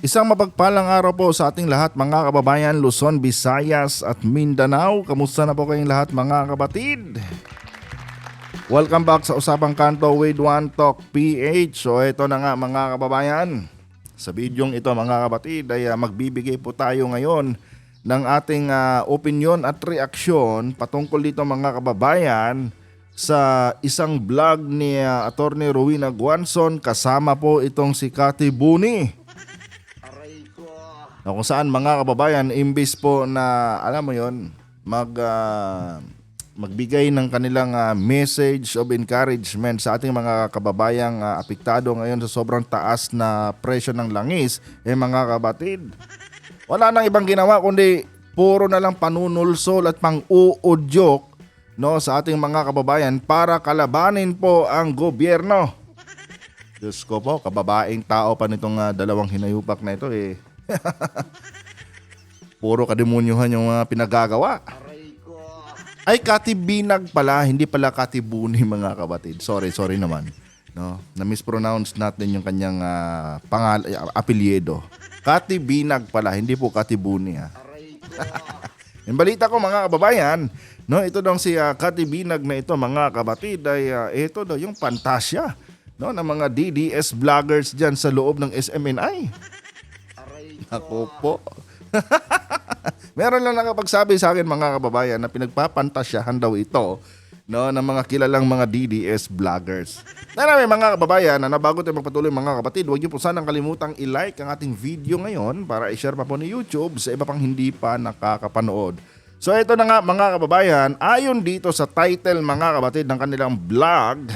Isang mapagpalang araw po sa ating lahat mga kababayan, Luzon, Visayas at Mindanao. Kamusta na po kayong lahat mga kabatid? Welcome back sa Usapang Kanto with One Talk PH. So ito na nga mga kababayan. Sa bidyong ito mga kabatid ay magbibigay po tayo ngayon ng ating opinion at reaksyon patungkol dito mga kababayan sa isang vlog ni Attorney Rowena Guanzon kasama po itong si Cathy Buni. Na kung saan mga kababayan, imbis po na alam mo yon magbigay ng kanilang message of encouragement sa ating mga kababayang apektado ngayon sa sobrang taas na presyo ng langis, mga kabatid, wala nang ibang ginawa kundi puro na lang panunulsol at pang-uudyok, no, sa ating mga kababayan para kalabanin po ang gobyerno. Diyos ko po, kababaeng tao pa nitong dalawang hinayupak na ito Puro kademonyuhan yung mga pinagagawa. Ay, Cathy Binag pala, hindi pala Cathy Buni mga kabatid. Sorry naman. No, na-mispronounce natin yung kanyang apelyido. Cathy Binag pala, hindi po Cathy Buni ha. Yung balita ko mga kababayan, no, ito daw si Cathy Binag na ito mga kabatid ay ito daw yung pantasya, no, ng mga DDS vloggers diyan sa loob ng SMNI. Ako po. Meron lang nakapagsabi sa akin mga kababayan na pinagpapantasyahan daw ito, no, ng mga kilalang mga DDS vloggers. Anyway mga kababayan, na bago tayo magpatuloy mga kapatid, huwag niyo po sanang kalimutang i-like ang ating video ngayon para i-share pa po ni YouTube sa iba pang hindi pa nakakapanood. So ito na nga mga kababayan, ayon dito sa title mga kapatid ng kanilang vlog,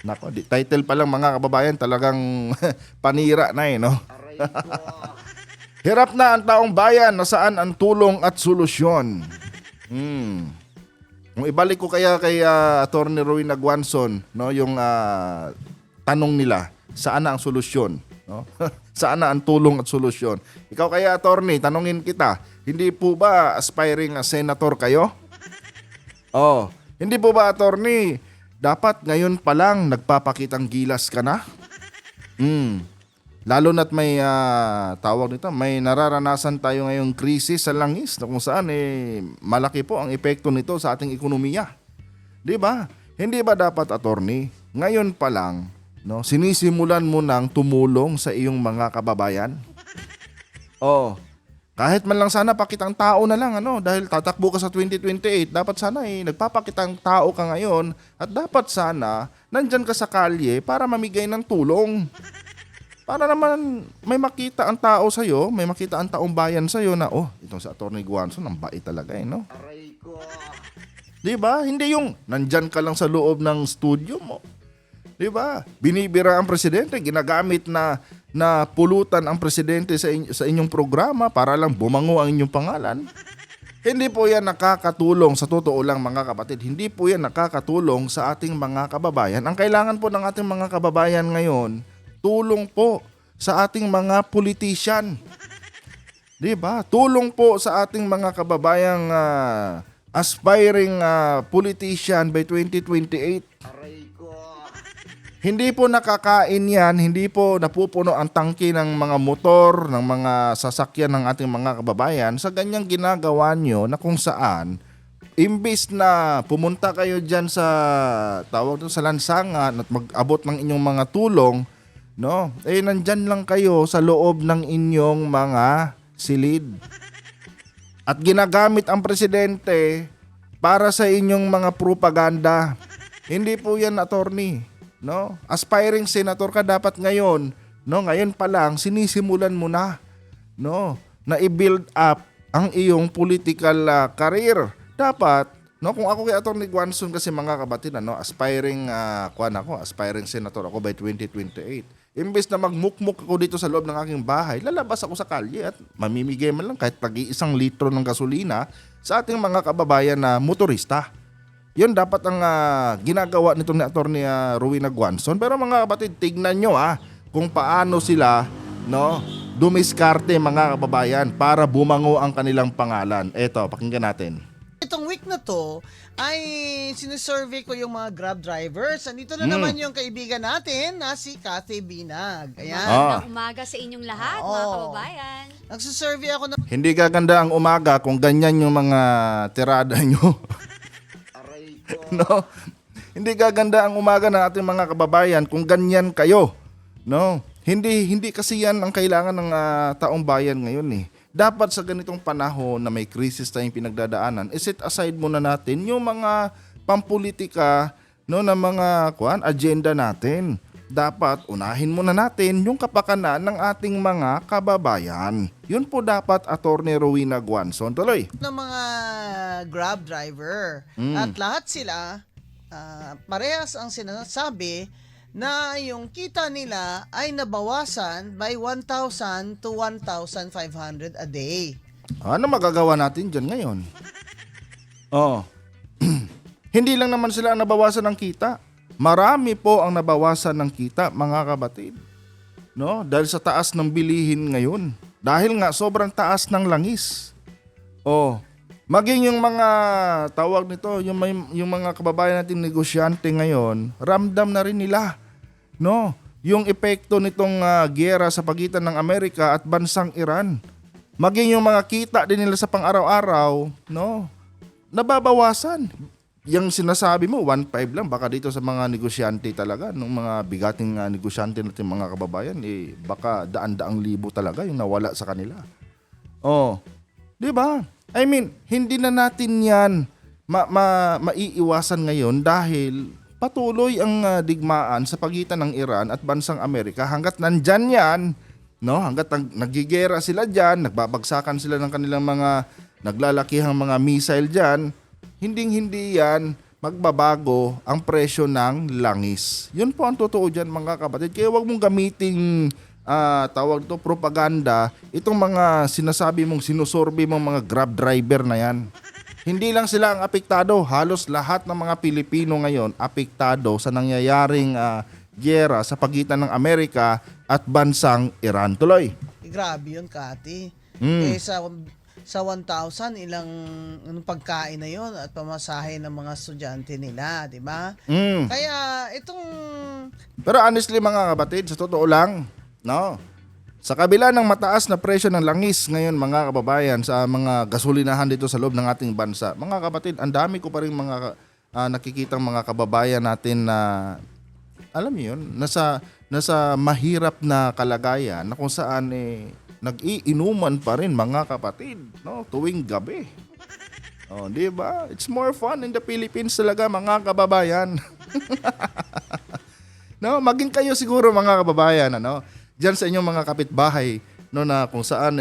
nako, title pa lang mga kababayan talagang panira na no? Hirap na ang taong bayan, nasaan ang tulong at solusyon? Kung ibalik ko kaya kay Attorney Rowena Guanzon, no, yung tanong nila, saan na ang solusyon? No? Saan na ang tulong at solusyon? Ikaw kaya attorney, tanungin kita, hindi po ba aspiring senator kayo? Oh, hindi po ba attorney, dapat ngayon pa lang nagpapakitang gilas ka na? Lalo na't may tawag nito, may nararanasan tayo ngayong krisis sa langis na kung saan malaki po ang epekto nito sa ating ekonomiya. 'Di ba? Hindi ba dapat attorney, ngayon pa lang, no, sinisimulan mo nang tumulong sa iyong mga kababayan? Oh, kahit man lang sana pakitang tao na lang dahil tatakbo ka sa 2028, dapat sana nagpapakitang tao ka ngayon at dapat sana nandyan ka sa kalye para mamigay ng tulong. Para naman may makita ang tao sa'yo, may makita ang taong bayan sa'yo na, itong si Attorney Guanzon, ang bait talaga no? Diba? Hindi yung nandyan ka lang sa loob ng studio mo. Diba? Binibira ang presidente, ginagamit na pulutan ang presidente sa inyong programa para lang bumango ang inyong pangalan. Hindi po yan nakakatulong, sa totoo lang mga kapatid, hindi po yan nakakatulong sa ating mga kababayan. Ang kailangan po ng ating mga kababayan ngayon, tulong po sa ating mga politician. 'Di ba? Tulong po sa ating mga kababayang aspiring politician by 2028. Hindi po nakakain yan, hindi po napupuno ang tangke ng mga motor, ng mga sasakyan ng ating mga kababayan sa ganyang ginagawa nyo na kung saan imbis na pumunta kayo dyan sa sa lansangan at mag-abot ng inyong mga tulong, no, nandyan lang kayo sa loob ng inyong mga silid. At ginagamit ang presidente para sa inyong mga propaganda. Hindi po yan attorney, no? Aspiring senator ka dapat ngayon, no? Ngayon pa lang sinisimulan mo na, no, na i-build up ang iyong political career. Dapat, no, kung ako kay Attorney Guanzon kasi mga kapatid, aspiring aspiring senator ako by 2028. Imbes na magmukmuk ako dito sa loob ng aking bahay, lalabas ako sa kalye at mamimigay man lang kahit tag-1 litro ng gasolina sa ating mga kababayan na motorista. Yun dapat ang ginagawa nito ni Attorney Rowena Guanzon. Pero mga kapatid, tignan nyo kung paano sila, no, dumiskarte mga kababayan para bumango ang kanilang pangalan. Eto, pakinggan natin. Itong week na to ay sinusurvey ko yung mga Grab drivers. Andito na naman yung kaibigan natin na si Cathy Binag. Ayan. Magandang umaga sa inyong lahat, mga Oo. kababayan. Nagsusurvey ako ng Hindi gaganda ang umaga kung ganyan yung mga tirada nyo. No? Hindi gaganda ang umaga ng ating mga kababayan kung ganyan kayo. No? Hindi kasi yan ang kailangan ng taong bayan ngayon eh. Dapat sa ganitong panahon na may krisis tayong pinagdadaanan, iset aside muna natin yung mga pampolitika, no, na mga agenda natin. Dapat unahin muna natin yung kapakanan ng ating mga kababayan. Yun po dapat, Attorney Rowena Guanzon. Tuloy. mga Grab driver. At lahat sila, parehas ang sinasabi na yung kita nila ay nabawasan by 1,000 to 1,500 a day. Ano magagawa natin dyan ngayon? Oh. Hindi lang naman sila ang nabawasan ng kita. Marami po ang nabawasan ng kita, mga kabatid. No? Dahil sa taas ng bilihin ngayon. Dahil nga sobrang taas ng langis. Oh. Maging yung mga tawag nito, yung mga kababayan nating negosyante ngayon, ramdam na rin nila, no? Yung epekto nitong giyera sa pagitan ng Amerika at bansang Iran. Maging yung mga kita din nila sa pang-araw-araw, no? Nababawasan. Yung sinasabi mo, 1.5 lang, baka dito sa mga negosyante talaga, ng mga bigating negosyante natin mga kababayan, baka daan-daang libo talaga yung nawala sa kanila. Oh, di ba? I mean, hindi na natin yan maiiwasan ngayon dahil patuloy ang digmaan sa pagitan ng Iran at bansang Amerika. Hanggat nandyan yan, no? Hanggat nagigera sila dyan, nagbabagsakan sila ng kanilang mga naglalakihang mga missile dyan, hindi yan magbabago ang presyo ng langis. Yun po ang totoo dyan, mga kapatid. Kaya huwag mong gamiting tawag to propaganda, itong mga sinasabi mong sinusurvey mong mga Grab driver na yan. Hindi lang sila ang apektado, halos lahat ng mga Pilipino ngayon apektado sa nangyayaring giyera sa pagitan ng Amerika at bansang Iran. Tuloy. Grabe yun, Kati. Sa 1,000, ilang pagkain na yun at pamasahe ng mga estudyante nila, di ba? Kaya itong... Pero honestly mga kapatid, sa totoo lang, no? Sa kabila ng mataas na presyo ng langis ngayon mga kababayan sa mga gasolinahan dito sa loob ng ating bansa, mga kapatid, ang dami ko pa rin mga nakikitang mga kababayan natin na alam niyo yun, nasa mahirap na kalagayan na kung saan nag-iinuman pa rin mga kapatid, no, tuwing gabi. Oh, di ba? It's more fun in the Philippines talaga mga kababayan. No, maging kayo siguro mga kababayan, ano? Diyan sa inyong mga kapitbahay, no, na kung saan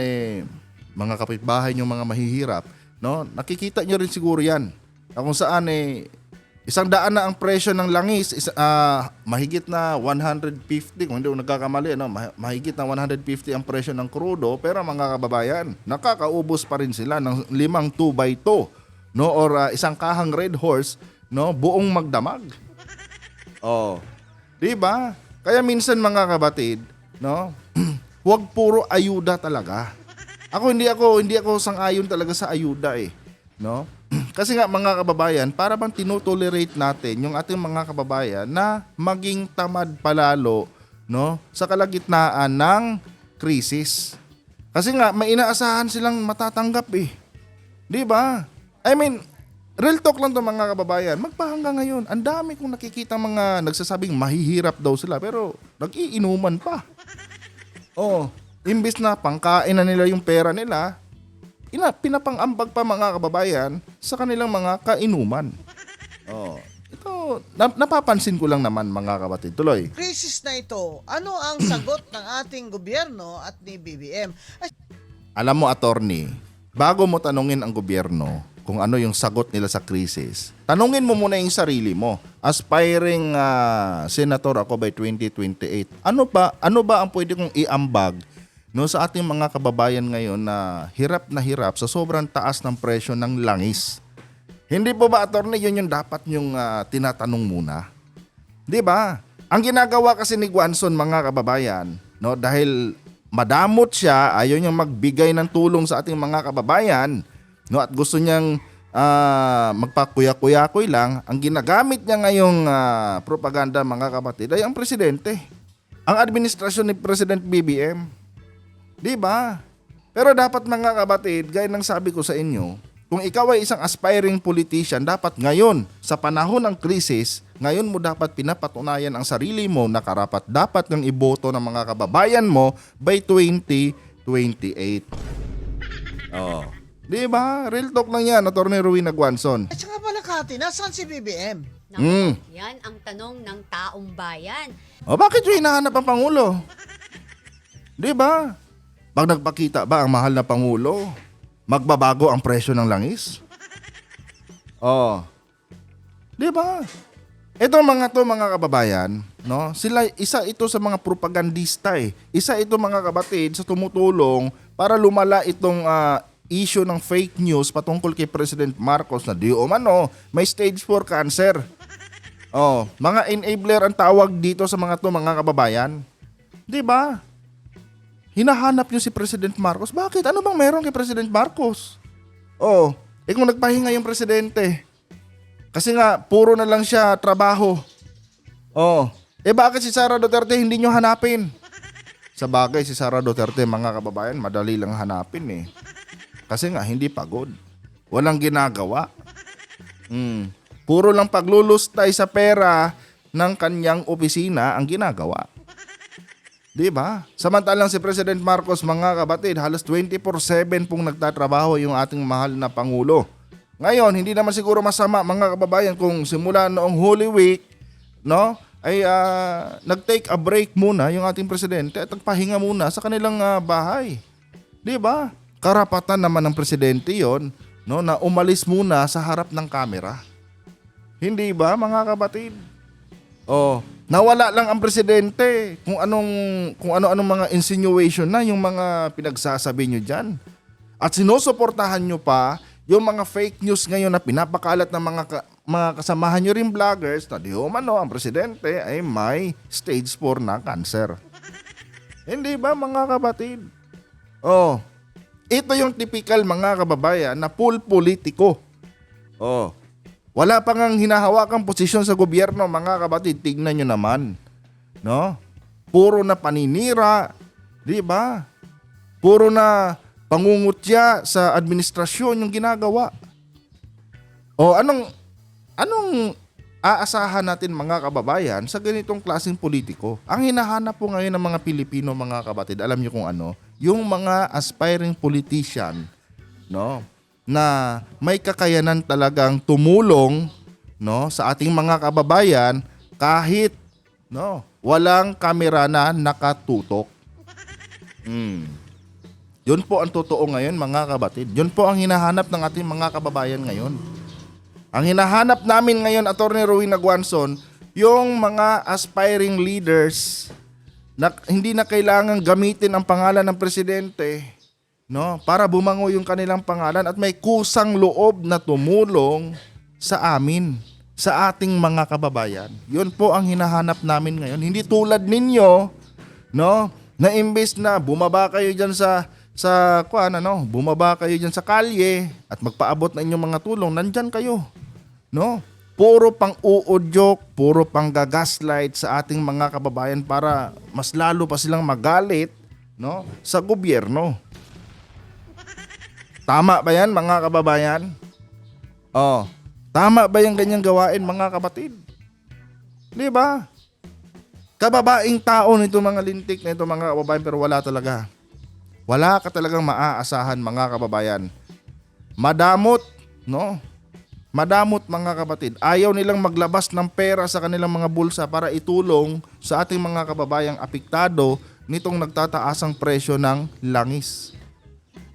mga kapitbahay niyo mga mahihirap, no? Nakikita niyo rin siguro 'yan. Na kung saan 100 na ang presyo ng langis, mahigit na 150, kung hindi ko nagkakamali, no? Mahigit na 150 ang presyo ng krudo, pero mga kababayan, nakakaubos pa rin sila ng 5 2x2, no, or isang kahang Red Horse, no, buong magdamag. Oh. 'Di ba? Kaya minsan mga kabatid, no? Huwag puro ayuda talaga. Hindi ako sang-ayon talaga sa ayuda no? Kasi nga mga kababayan, para bang tinotolerate natin yung ating mga kababayan na maging tamad palalo, no, sa kalagitnaan ng krisis. Kasi nga may inaasahan silang matatanggap 'Di ba? I mean, real talk lang to mga kababayan. Magpahanggang ngayon, ang dami kong nakikita mga nagsasabing mahihirap daw sila pero nag-iinuman pa. Oh, imbis na pangkain na nila yung pera nila, pinapangambag pa mga kababayan sa kanilang mga kainuman. Oh, ito napapansin ko lang naman mga kapatid. Tuloy. Krisis na ito, ano ang sagot ng ating gobyerno at ni BBM? Alam mo, attorney, bago mo tanungin ang gobyerno kung ano yung sagot nila sa krisis, tanungin mo muna yung sarili mo. Aspiring senator ako by 2028. Ano ba ang pwede kong iambag, no, sa ating mga kababayan ngayon na hirap sa sobrang taas ng presyo ng langis? Hindi po ba, attorney, yun yung dapat yung tinatanong muna? 'Di ba? Ang ginagawa kasi ni Guanzon mga kababayan, no, dahil madamot siya, ayaw niyang magbigay ng tulong sa ating mga kababayan, no, at gusto niyang magpakuya-kuyakoy lang, ang ginagamit niya ngayong propaganda mga kapatid ay ang presidente. Ang administrasyon ni President BBM. Di ba? Pero dapat mga kapatid, gaya ng sabi ko sa inyo, kung ikaw ay isang aspiring politician, dapat ngayon, sa panahon ng krisis, ngayon mo dapat pinapatunayan ang sarili mo na karapat dapat kang iboto ng mga kababayan mo by 2028. Oh. Di ba? Real talk lang yan, Atty. Rowena Guanzon. At saka pala, Kati, nasaan si BBM? Naku, yan ang tanong ng taong bayan. O bakit yung hinahanap ang Pangulo? Di ba? Pag nagpakita ba ang mahal na Pangulo, magbabago ang presyo ng langis? Oh. Di ba? Ito mga kababayan, no? Isa ito sa mga propagandista eh. Isa ito mga kabatid sa tumutulong para lumala itong issue ng fake news patungkol kay President Marcos na di umano may stage 4 cancer. Oh, mga enabler ang tawag dito sa mga kababayan. 'Di ba? Hinahanap niyo si President Marcos. Bakit? Ano bang meron kay President Marcos? Oh, kung nagpahinga yung presidente. Kasi nga puro na lang siya trabaho. Oh, bakit si Sara Duterte hindi niyo hanapin? Sa bagay si Sara Duterte mga kababayan, madali lang hanapin eh. Kasi nga, hindi pagod. Walang ginagawa. Puro lang paglulustay sa pera ng kanyang opisina ang ginagawa. Di ba? Samantalang si President Marcos, mga kabatid, halos 24/7 pong nagtatrabaho yung ating mahal na Pangulo. Ngayon, hindi naman siguro masama, mga kababayan, kung simula noong Holy Week, no, ay nag-take a break muna yung ating presidente at nagpahinga muna sa kanilang bahay. Di ba? Karapatan naman ng presidente yon, no, na umalis muna sa harap ng kamera. Hindi ba mga kapatid? Oh, nawala lang ang presidente kung ano-anong mga insinuation na yung mga pinagsasabi nyo dyan. At sinusuportahan nyo pa yung mga fake news ngayon na pinapakalat ng mga kasamahan nyo rin vloggers na di umano ang presidente ay may stage 4 na cancer. Hindi ba mga kapatid? Oh, ito yung typical mga kababayan na full politiko. Oh, wala pa ngang hinahawakang posisyon sa gobyerno mga kapatid. Tignan nyo naman, no? Puro na paninira, di ba? Puro na pangungutya sa administrasyon yung ginagawa. O anong aasahan natin mga kababayan sa ganitong klaseng politiko? Ang hinahanap po ngayon ng mga Pilipino mga kapatid, alam nyo kung ano? Yung mga aspiring politician, no, na may kakayanan talagang tumulong, no, sa ating mga kababayan kahit, no, walang kamera na nakatutok. Yun po ang totoo ngayon mga kabatid. Yun po ang hinahanap ng ating mga kababayan ngayon. Ang hinahanap namin ngayon, Atty. Rowena Guanzon, yung mga aspiring leaders na hindi na kailangan gamitin ang pangalan ng presidente, no, para bumango yung kanilang pangalan at may kusang loob na tumulong sa amin, sa ating mga kababayan. Yun po ang hinahanap namin ngayon. Hindi tulad ninyo, no, na imbes na bumaba kayo diyan bumaba kayo diyan sa kalye at magpaabot na inyong mga tulong, nandyan kayo, no? Puro pang uudyok, puro pang gagaslight sa ating mga kababayan para mas lalo pa silang magalit, no, sa gobyerno. Tama ba yan mga kababayan? Oh, tama ba yung ganyang gawain mga kapatid? Di ba? Kababaing tao nito mga lintik na ito mga kababayan, pero wala talaga. Wala ka talagang maaasahan mga kababayan. Madamot, no? Madamot mga kapatid. Ayaw nilang maglabas ng pera sa kanilang mga bulsa para itulong sa ating mga kababayang apektado nitong nagtataasang presyo ng langis.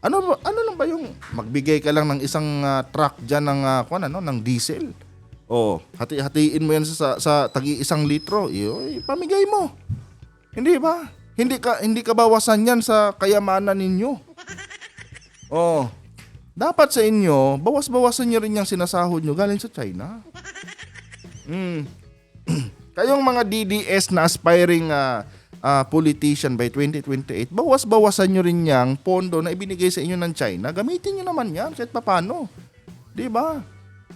Ano lang ba yung magbigay ka lang ng isang truck diyan ng diesel? Oh, hati-hatiin mo yan sa tagi 1 litro. Pamigay mo. Hindi ba? Hindi ka bawasan yan sa kayamanan ninyo. Oh. Dapat sa inyo, bawas-bawasan nyo rin yung sinasahod nyo galing sa China. Kayong mga DDS na aspiring politician by 2028, bawas-bawasan nyo rin yung pondo na ibinigay sa inyo ng China. Gamitin nyo naman yan kahit papano. Di ba?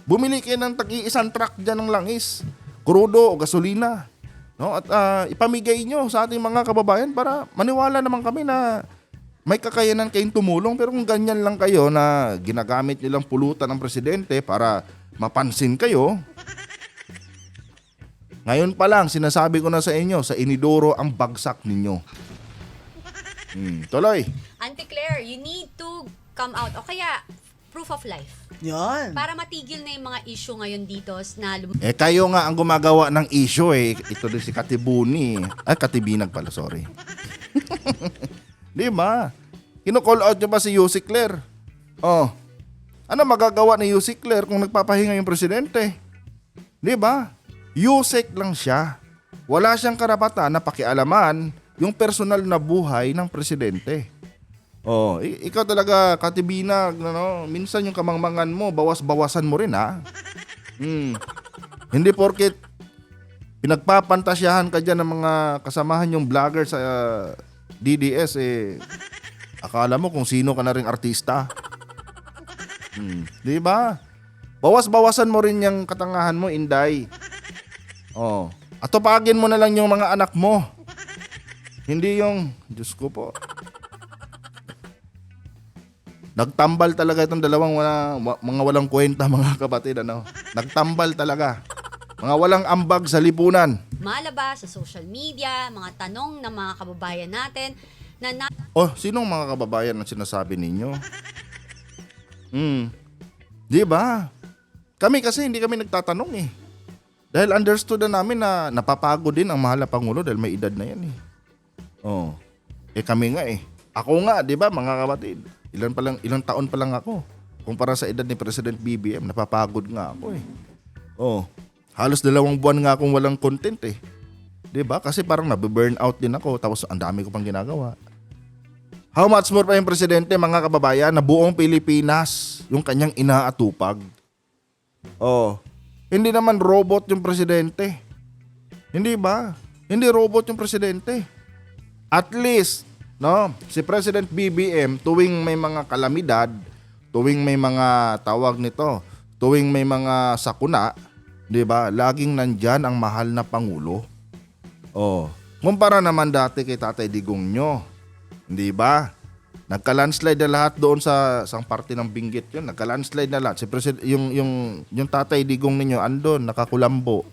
Bumili kayo ng tag-iisang truck dyan ng langis, krudo o gasolina. No? At ipamigay nyo sa ating mga kababayan para maniwala naman kami na may kakayanan kayong tumulong. Pero kung ganyan lang kayo na ginagamit nilang pulutan ng presidente para mapansin kayo, ngayon pa lang sinasabi ko na sa inyo, sa inidoro ang bagsak ninyo. Tuloy. Auntie Claire, you need to come out. O kaya, proof of life. Yan. Para matigil na yung mga issue ngayon dito na Kayo nga ang gumagawa ng issue Ito din si Katibuni. Katibinag pala, sorry. Di ba? Kino-call out nyo ba si Yusik Claire? Oh. Ano magagawa ni Yusik Claire kung nagpapahinga yung presidente? Di ba? Yusik lang siya. Wala siyang karapatan na pakialaman yung personal na buhay ng presidente. Oh, ikaw talaga, Katibinag, minsan yung kamangmangan mo, bawas-bawasan mo rin, ha? Hindi porket pinagpapantasyahan ka dyan ng mga kasamahan yung vlogger sa DDS, akala mo kung sino ka na ring artista. Di ba? Bawas-bawasan mo rin yung katangahan mo, Inday. Oh, atupagin mo na lang yung mga anak mo. Hindi yung, Diyos ko po. Nagtambal talaga itong dalawang mga walang kwenta, mga kapatid. Nagtambal talaga. Mga walang ambag sa lipunan. malabas sa social media, mga tanong ng mga kababayan natin na Sinong mga kababayan ang sinasabi ninyo? Di ba? Kami kasi hindi kami nagtatanong Dahil understood na namin na napapagod din ang mahal na Pangulo dahil may edad na yan kami nga Ako nga, di ba mga kapatid? Ilang taon pa lang ako. Kumpara sa edad ni President BBM, napapagod nga ako halos 2 buwan nga akong walang content Di ba? Kasi parang nabe-burn out din ako tapos ang dami ko pang ginagawa. How much more pa yung presidente, mga kababayan, na buong Pilipinas yung kanyang inaatupag. Hindi naman robot yung presidente. Hindi ba? Hindi robot yung presidente. At least, si President BBM, tuwing may mga kalamidad, tuwing may mga tawag nito, tuwing may mga sakuna, 'di ba? Laging nandyan ang mahal na Pangulo. Kumpara naman dati kay Tatay Digong nyo. 'Di ba? Nagka-landslide na lahat doon sa isang parte ng Benguet 'yun. Nagka-landslide na lahat. Si President yung Tatay Digong ninyo andon, nakakulambo.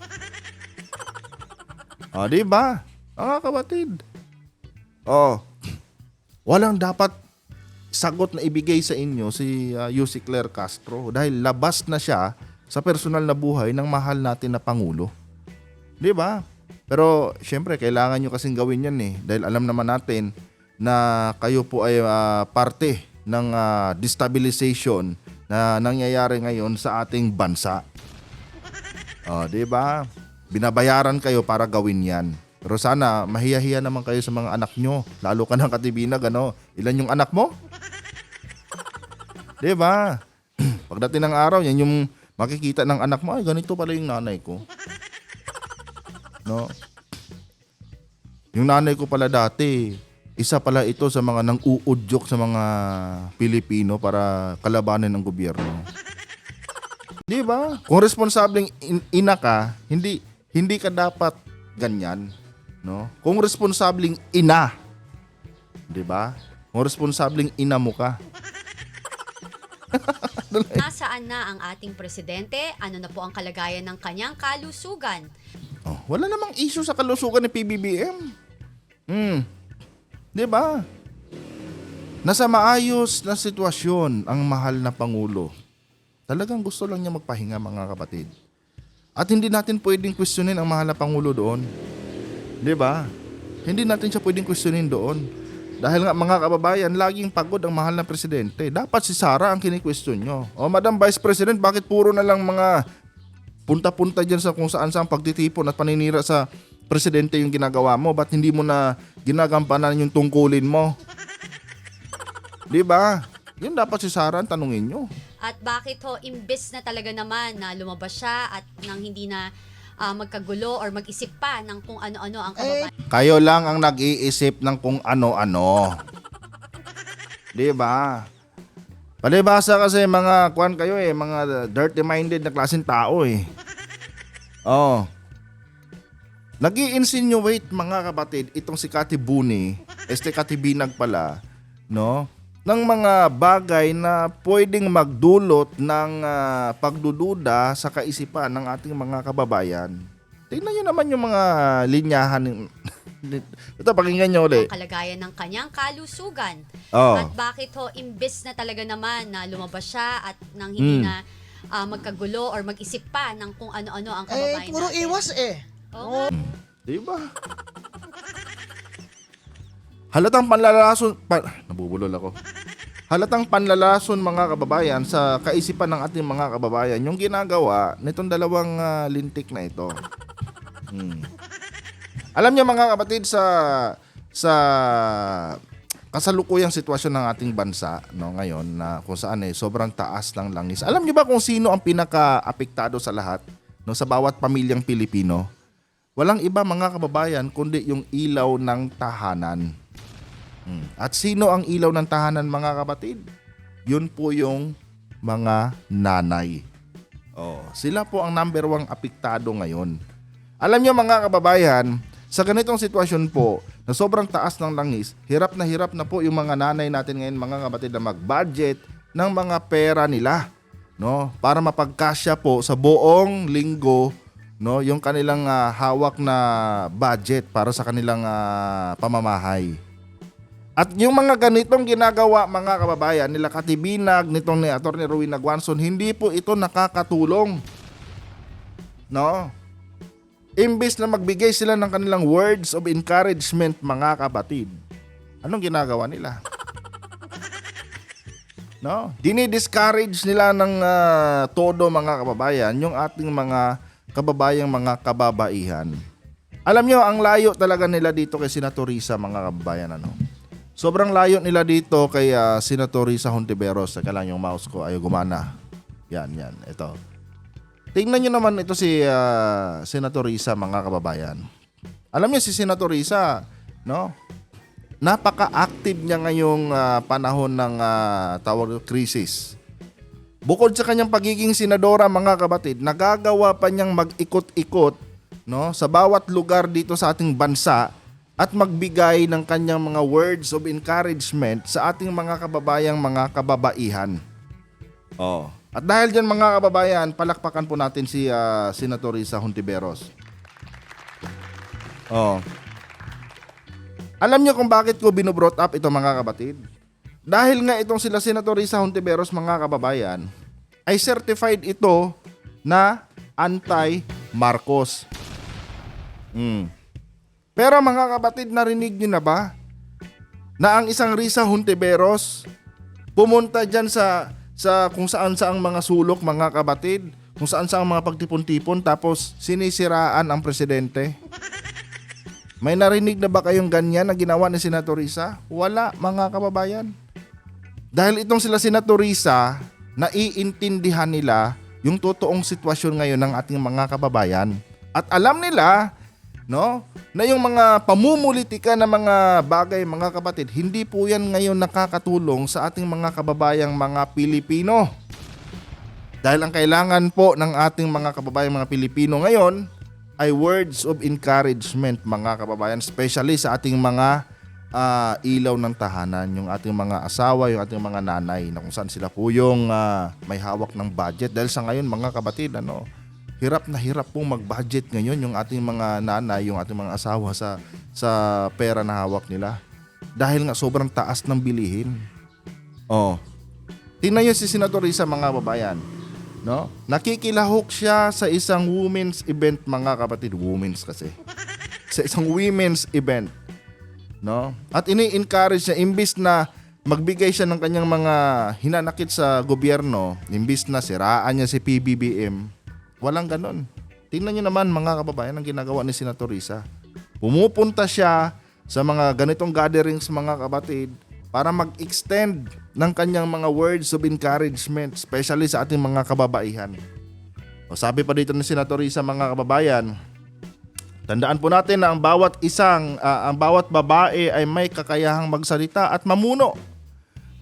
'Di ba? Mga kapatid. Walang dapat sagot na ibigay sa inyo si Yusik Claire Castro dahil labas na siya sa personal na buhay ng mahal natin na Pangulo. 'Di ba? Pero syempre kailangan nyo kasing gawin yan dahil alam naman natin na kayo po ay parte ng destabilization na nangyayari ngayon sa ating bansa. 'Di ba? Binabayaran kayo para gawin yan. Pero sana mahiya-hiya naman kayo sa mga anak nyo. Lalo ka ng Katibinag, ilan yung anak mo? 'Di ba? Pagdating ng araw, yan yung makikita ng anak mo, ay ganito pala yung nanay ko. Yung nanay ko pala dati, isa pala ito sa mga nang-uudyok sa mga Pilipino para kalabanin ng gobyerno. 'Di ba? Kung responsableng ina ka, hindi ka dapat ganyan. Kung responsableng ina, 'di ba? Kung responsableng ina mo ka. nasaan na ang ating presidente, ano na po ang kalagayan ng kanyang kalusugan. Wala namang issue sa kalusugan ni PBBM. 'Di ba? Nasa maayos na sitwasyon ang mahal na Pangulo. Talagang gusto lang niya magpahinga, mga kapatid. At hindi natin pwedeng questionin ang mahal na Pangulo doon. 'Di ba? Hindi natin siya pwedeng questionin doon. Dahil nga, mga kababayan, laging pagod ang mahal na presidente. Dapat si Sara ang kini-question nyo. Madam Vice President, bakit puro na lang mga punta-punta dyan sa kung saan-saan pagtitipon at paninira sa presidente yung ginagawa mo? Ba't hindi mo na ginagampanan yung tungkulin mo? 'Di ba? Yun dapat si Sara ang tanungin nyo. At bakit imbes na talaga naman na lumabas siya at nang hindi na magkagulo or mag-isip pa ng kung ano-ano ang kababayan. Kayo lang ang nag-iisip ng kung ano-ano. 'Di ba? Palibhasa kasi mga kwan kayo mga dirty-minded na klaseng tao Oh. Nag-i-insinuate mga kapatid itong si Kati Buni, Kati Binag pala, no? Ng mga bagay na pwedeng magdulot ng pagdududa sa kaisipan ng ating mga kababayan. Tingnan niyo naman yung mga linyahan. Ito, pakinggan niyo ulit. Ang kalagayan ng kanyang kalusugan. Oh. At bakit ho, imbes na talaga naman na lumabas siya at nang hindi na magkagulo or mag-isip pa ng kung ano-ano ang kababayan Puro natin. iwas Oo. Diba? Halatang panlalason, nabubulol ako. Halatang panlalason mga kababayan sa kaisipan ng ating mga kababayan yung ginagawa nitong dalawang lintik na ito. Alam niyo mga kapatid sa kasalukuyang sitwasyon ng ating bansa ngayon na kung saan sobrang taas ng langis. Alam niyo ba kung sino ang pinaka-apektado sa lahat sa bawat pamilyang Pilipino? Walang iba mga kababayan kundi yung ilaw ng tahanan. At sino ang ilaw ng tahanan mga kapatid? Yun po yung mga nanay. Sila po ang number 1 apektado ngayon. Alam niyo mga kababayan, sa ganitong sitwasyon po na sobrang taas ng langis, hirap na po yung mga nanay natin ngayon mga kapatid na mag-budget ng mga pera nila, para mapagkasya po sa buong linggo yung kanilang hawak na budget para sa kanilang pamamahay. At yung mga ganitong ginagawa mga kababayan nila Kati Binag, nitong ni Atty. Rowena Guanzon, hindi po ito nakakatulong. Imbis na magbigay sila ng kanilang words of encouragement mga kapatid, anong ginagawa nila? Dini-discourage nila ng todo mga kababayan yung ating mga kababayang mga kababaihan. Alam nyo, ang layo talaga nila dito kay Senator Risa mga kababayan. Sobrang layo nila dito kay Senator Risa Hontiveros. Teka lang, yung mouse ko ayaw gumana. Yan, ito. Tingnan nyo naman ito si Senator Risa mga kababayan. Alam niyo si Senator Risa, napaka-active niya ngayong panahon ng tawag krisis. Bukod sa kanyang pagiging senadora mga kapatid, nagagawa pa niyang mag-ikot-ikot sa bawat lugar dito sa ating bansa at magbigay ng kanyang mga words of encouragement sa ating mga kababayang mga kababaihan. At dahil dyan mga kababayan, palakpakan po natin si Senator Risa Hontiveros. Alam niyo kung bakit ko binobrought up ito mga kapatid? Dahil nga itong sila Senator Risa Hontiveros mga kababayan, ay certified ito na anti-Marcos. Pero mga kapatid, narinig niyo na ba na ang isang Risa Hontiveros pumunta dyan sa kung saan-saang mga sulok mga kapatid, kung saan-saang mga pagtipon-tipon tapos sinisiraan ang presidente? May narinig na ba kayong ganyan na ginawa ni Senator Risa? Wala mga kababayan. Dahil itong sila Senator Risa, naiintindihan nila yung totoong sitwasyon ngayon ng ating mga kababayan. At alam nila na yung mga pamumulitika na mga bagay mga kapatid, hindi po yan ngayon nakakatulong sa ating mga kababayang mga Pilipino. Dahil ang kailangan po ng ating mga kababayang mga Pilipino ngayon ay words of encouragement mga kababayan, especially sa ating mga ilaw ng tahanan, yung ating mga asawa, yung ating mga nanay na kung saan sila po yung may hawak ng budget. Dahil sa ngayon mga kapatid, hirap na hirap pong mag-budget ngayon yung ating mga nanay, yung ating mga asawa sa pera na hawak nila. Dahil nga sobrang taas ng bilihin. Tingnan niyo si Senator Risa mga babayan. Nakikilahok siya sa isang women's event mga kapatid. Women's kasi. Sa isang women's event. At ini-encourage niya, imbis na magbigay siya ng kanyang mga hinanakit sa gobyerno, imbis na siraan niya si PBBM, walang ganon. Tingnan niyo naman mga kababayan ang ginagawa ni Senator Risa. Pumupunta siya sa mga ganitong gatherings mga kapatid para mag-extend ng kanyang mga words of encouragement, especially sa ating mga kababaihan. Sabi pa dito ni Senator Risa mga kababayan, tandaan po natin na ang bawat babae ay may kakayahang magsalita at mamuno.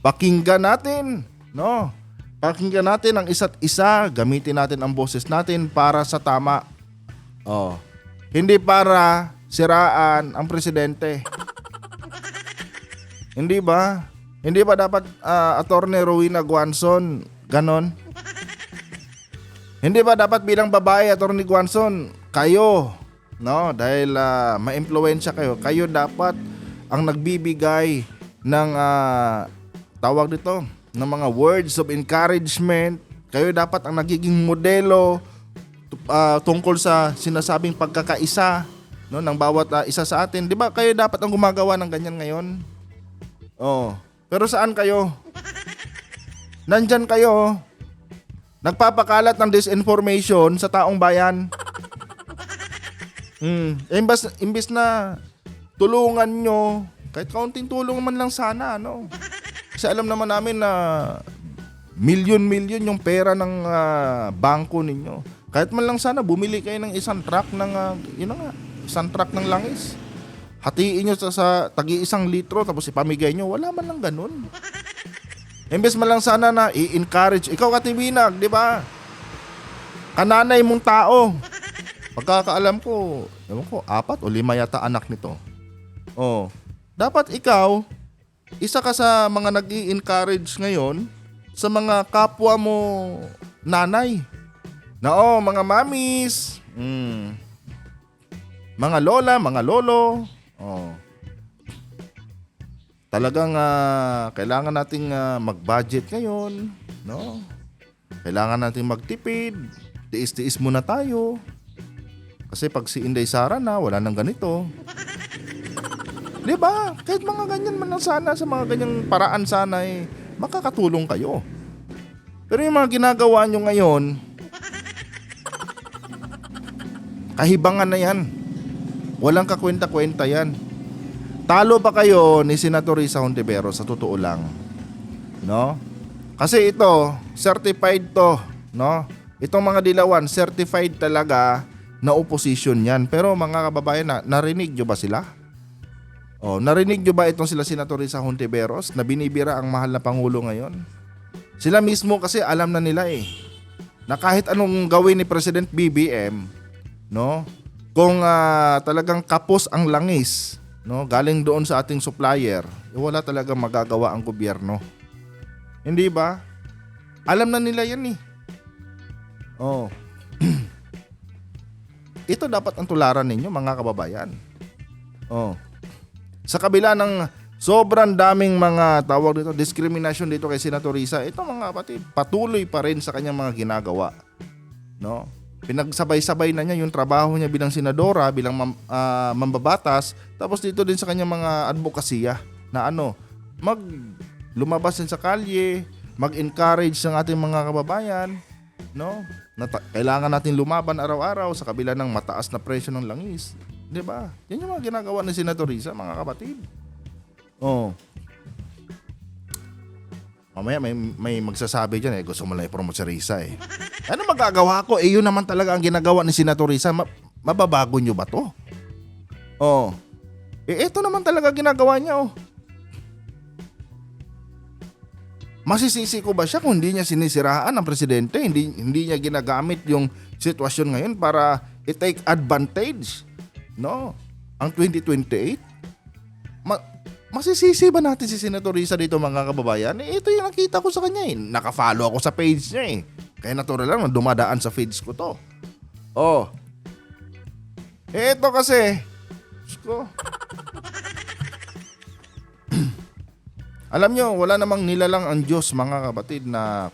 Pakinggan natin No? Pakinggan natin ang isa't isa, gamitin natin ang boses natin para sa tama. Oh. Hindi para siraan ang presidente. Hindi ba? Hindi ba dapat Attorney Rowena Guanzon ganon? Hindi ba dapat bilang babae, Attorney Guanzon, kayo, no, dahil ma-impluwensya kayo dapat ang nagbibigay ng tawag dito, ng mga words of encouragement. Kayo dapat ang nagiging modelo tungkol sa sinasabing pagkakaisa, no, ng bawat isa sa atin. 'Di ba? Kayo dapat ang gumagawa ng ganyan ngayon. Oh. Pero saan kayo? Nandyan kayo. Nagpapakalat ng disinformation sa taong bayan. Imbes na tulungan nyo, kahit kaunting tulong man lang sana, no? Kasi alam naman namin na milyon-milyon yung pera ng bangko ninyo. Kahit man lang sana bumili kayo ng isang truck ng isang truck ng langis. Hatiin nyo sa tagi-1 litro tapos ipamigay nyo. Wala man lang ganun. Imbes man lang sana na i-encourage. Ikaw, Katiminag, di ba? Kananay mong tao. Pagkakaalam ko, 4 o 5 yata anak nito. Oh, dapat ikaw, isa ka sa mga nag-i-encourage ngayon sa mga kapwa mo nanay. Na mga mamis, mga lola, mga lolo. Oh. Talagang kailangan nating mag-budget ngayon, no? Kailangan nating magtipid. Tiis-tiis muna tayo. Kasi pag si Inday Sara na, wala nang ganito. 'Di ba? Kahit mga ganyan man lang sana, sa mga ganyang paraan sana makakatulong kayo. Pero yung mga ginagawa nyo ngayon, kahibangan na yan. Walang kakwenta-kwenta yan. Talo pa kayo ni Senator Risa Hontiveros sa totoo lang. No? Kasi ito, certified to, no? Itong mga dilawan, certified talaga na opposition yan. Pero mga kababayan, narinig nyo ba sila? Narinig nyo ba itong sila Senator Risa Hontiveros na binibira ang mahal na Pangulo ngayon? Sila mismo kasi alam na nila na kahit anong gawin ni President BBM, no? Kung talagang kapos ang langis, no, galing doon sa ating supplier, wala talagang magagawa ang gobyerno. Hindi ba? Alam na nila yan Ito dapat ang tularan ninyo, mga kababayan. Sa kabila ng sobrang daming mga tawag dito, discrimination dito kay Senator Risa, ito mga kapatid, patuloy pa rin sa kanyang mga ginagawa. No? Pinagsabay-sabay na niya yung trabaho niya bilang senadora, bilang mambabatas, tapos dito din sa kanyang mga advokasya na lumabas din sa kalye, mag-encourage ng ating mga kababayan, no? Kailangan natin lumaban araw-araw sa kabila ng mataas na presyo ng langis. 'Di ba? Yan yung mga ginagawa ni Senator Risa, mga kapatid. Mamaya may magsasabi dyan gusto mo lang i-promote si Risa Ano magagawa ko? Yun naman talaga ang ginagawa ni Senator Risa. Mababago nyo ba to? Ito naman talaga ginagawa niya Masisisi ko ba siya kung hindi niya sinisiraan ang presidente? Hindi niya ginagamit yung sitwasyon ngayon para i-take advantage, no? Ang 2028? Masisisi ba natin si Senator Risa dito, mga kababayan? Ito yung nakita ko sa kanya Naka-follow ako sa page niya Kaya natural lang dumadaan sa feeds ko to. Ito kasi, alam nyo, wala namang nilalang ang Diyos, mga kapatid, na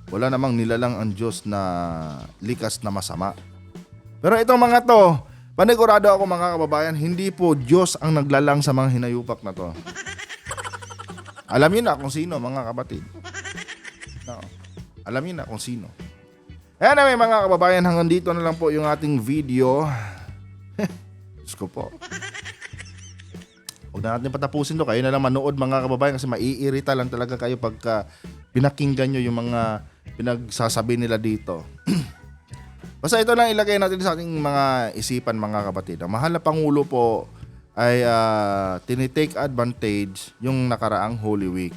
wala namang nilalang ang Diyos na likas na masama. Pero itong mga to, panigurado ako, mga kababayan, hindi po Diyos ang naglalang sa mga hinayupak na to. Alam niyo na kung sino, mga kapatid. Alam niyo na kung sino. Anyway, mga kababayan, hanggang dito na lang po yung ating video. Diyos ko po. Huwag na natin patapusin to. Kayo na lang manood, mga kababayan, kasi maiirita lang talaga kayo pagka pinakinggan nyo yung mga pinagsasabi nila dito. Basta ito lang ilagay natin sa ating mga isipan, mga kapatid. Ang mahal na Pangulo po ay tinitake advantage yung nakaraang Holy Week.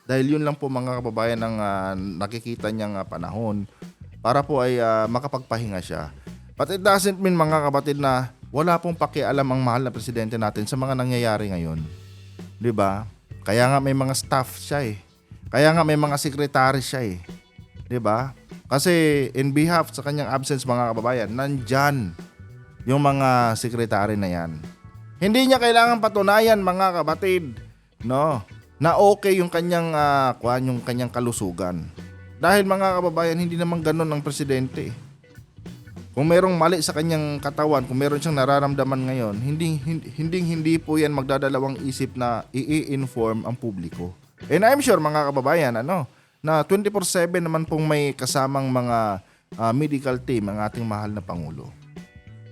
Dahil yun lang po mga kababayan ang nakikita niyang panahon para po ay makapagpahinga siya. But it doesn't mean mga kapatid na wala pong pakialam ang mahal na presidente natin sa mga nangyayari ngayon. 'Di ba? Kaya nga may mga staff siya eh. Kaya nga may mga secretary siya eh. 'Di ba? Kasi in behalf sa kanyang absence mga kababayan, nandyan yung mga secretary na yan. Hindi niya kailangan patunayan mga kapatid, no, na okay yung kanyang yung kanyang kalusugan. Dahil mga kababayan, hindi naman ganoon ang presidente. Kung merong mali sa kanyang katawan, kung meron siyang nararamdaman ngayon, hindi po yan magdadalawang isip na i-inform ang publiko. And I'm sure mga kababayan, na 24/7 naman pong may kasamang mga medical team ang ating mahal na Pangulo.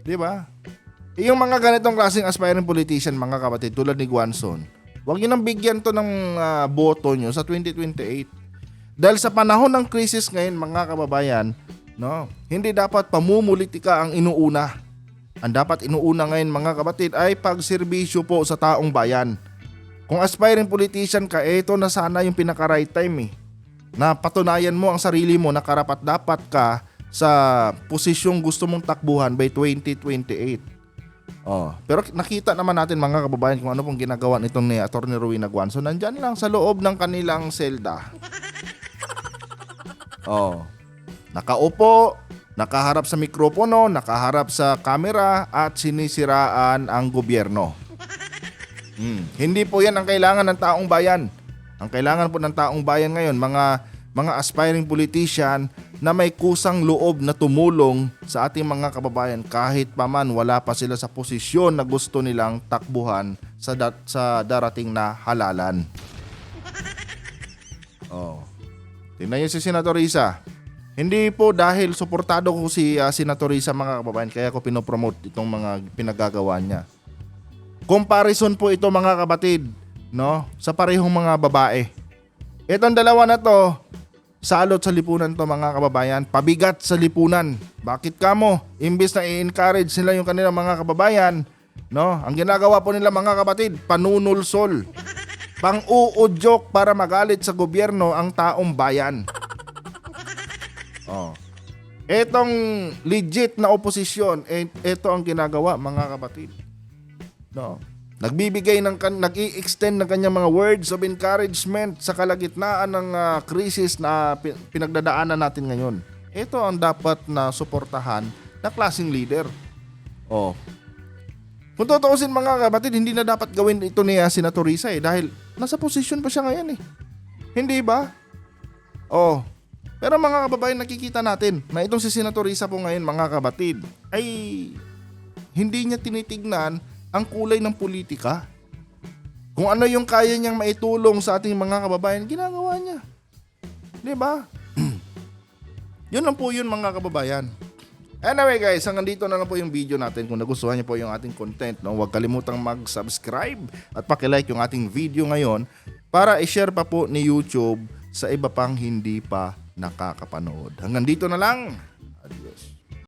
'Di ba? Yung mga ganitong klaseng aspiring politician mga kapatid tulad ni Guanzon, huwag niyo nang bigyan to ng boto niyo sa 2028. Dahil sa panahon ng krisis ngayon mga kababayan, no, hindi dapat pamumulitika ang inuuna. Ang dapat inuuna ngayon mga kapatid ay pagserbisyo po sa taong bayan. Kung aspiring politician ka, ito na sana yung pinaka-right time eh. Na patunayan mo ang sarili mo na karapat-dapat ka sa posisyong gusto mong takbuhan by 2028. Pero nakita naman natin mga kababayan kung ano pong ginagawa nitong ni Atty. Rowena Guanzon. Nandyan lang sa loob ng kanilang selda. Nakaupo, nakaharap sa mikropono, nakaharap sa kamera at sinisiraan ang gobyerno. Hindi po yan ang kailangan ng taong bayan. Ang kailangan po ng taong bayan ngayon, mga aspiring politician na may kusang loob na tumulong sa ating mga kababayan kahit paman wala pa sila sa posisyon na gusto nilang takbuhan sa darating na halalan. Tingnan niyo si Senator Risa. Hindi po dahil suportado ko si Senator Risa mga kababayan kaya ko pinopromote itong mga pinagagawa niya. Comparison po ito mga kapatid, no, sa parehong mga babae. Itong dalawa na to, salot sa lipunan to mga kababayan, pabigat sa lipunan. Bakit kamo? Imbis na i-encourage nila yung kanilang mga kababayan, no, ang ginagawa po nila mga kapatid, panunulsol. Pang-uudyok para magalit sa gobyerno ang taong bayan. Etong legit na oposisyon, ito ang ginagawa mga kapatid. No. Nag-i-extend ng kanyang mga words of encouragement sa kalagitnaan ng krisis na pinagdadaanan natin ngayon. Ito ang dapat na suportahan na klaseng leader. Kung tutuusin mga kapatid, hindi na dapat gawin ito ni Senator Risa dahil nasa posisyon pa siya ngayon eh. Hindi ba? Pero mga kababayan, nakikita natin na itong si Senator Risa po ngayon mga kapatid ay hindi niya tinitignan ang kulay ng politika. Kung ano yung kaya niyang maitulong sa ating mga kababayan, ginagawa niya. Di ba? Yun lang po yun mga kababayan. Anyway guys, hanggang dito na lang po yung video natin. Kung nagustuhan niyo po yung ating content, huwag kalimutang mag-subscribe at pakilike yung ating video ngayon para i-share pa po ni YouTube sa iba pang hindi pa nakakapanood. Hanggang dito na lang.